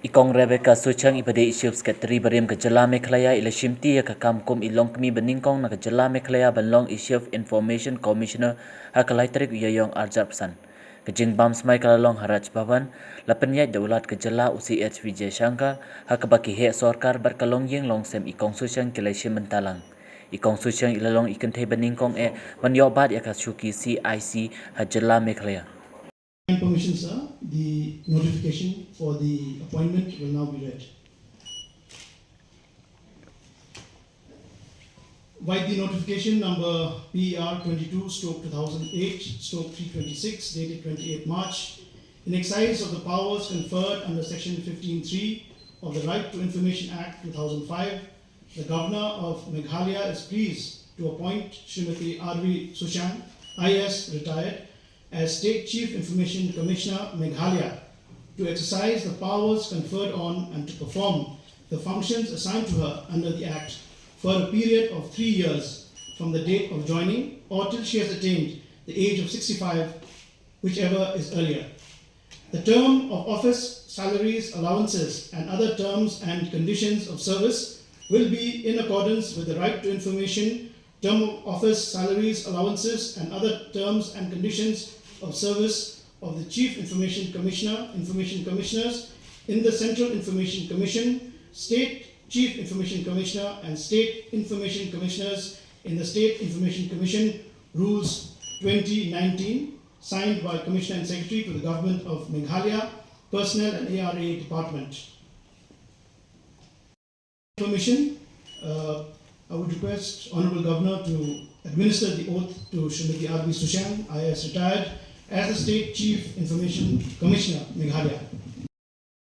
Ikong Rebecca Suchiang ipade issues katri barim ke Jylla Meghalaya ila shimti ya kakam kum ilong kami Nyngkong na ke Jylla Meghalaya banlong issue of information commissioner hakalai tarik uyayong arjap san. Kejing bam Smai kalalong haraj bhavan lapanyat daulat ke Jylla UCH Vijay Shankar hakabaki he sorkar berkalong yeng long sem ikong Suchiang kilai mentalang. Ikong Suchiang ilalong Kynthei Nyngkong manyobat ya kasuki CIC ha Jylla Meghalaya. Permission, sir. The notification for the appointment will now be read. By the notification number PER 22/2008/326 dated 28 March, in exercise of the powers conferred under Section 15(3) of the Right to Information Act 2005, the Governor of Meghalaya is pleased to appoint Srimati Suchiang, IS retired, as State Chief Information Commissioner, Meghalaya, to exercise the powers conferred on and to perform the functions assigned to her under the Act for a period of 3 years from the date of joining or till she has attained the age of 65, whichever is earlier. The term of office, salaries, allowances, and other terms and conditions of service will be in accordance with the right to information, term of office, salaries, allowances, and other terms and conditions of service of the Chief Information Commissioner, Information Commissioners in the Central Information Commission, State Chief Information Commissioner, and State Information Commissioners in the State Information Commission Rules 2019, signed by Commissioner and Secretary to the Government of Meghalaya, Personnel and ARA Department. Permission, I would request Honourable Governor to administer the oath to Srimati Suchiang, IS retired, as the State Chief Information Commissioner, Meghalaya.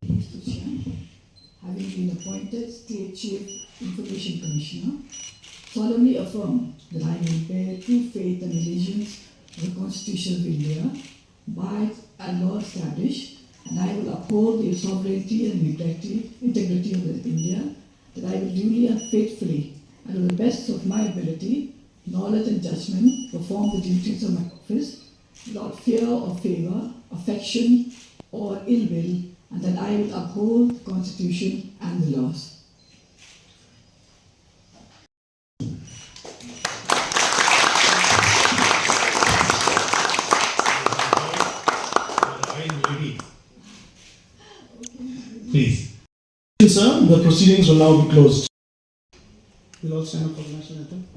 Suchiang, having been appointed State Chief Information Commissioner, solemnly affirm that I will bear true faith and allegiance to the Constitution of India, by and law established, and I will uphold the sovereignty and integrity of India, that I will duly and faithfully, and to the best of my ability, knowledge and judgment, perform the duties of my office, without fear or favour, affection or ill will, and that I will uphold the Constitution and the laws. Please. Sir, the proceedings will now be closed. We'll all stand up for the national anthem.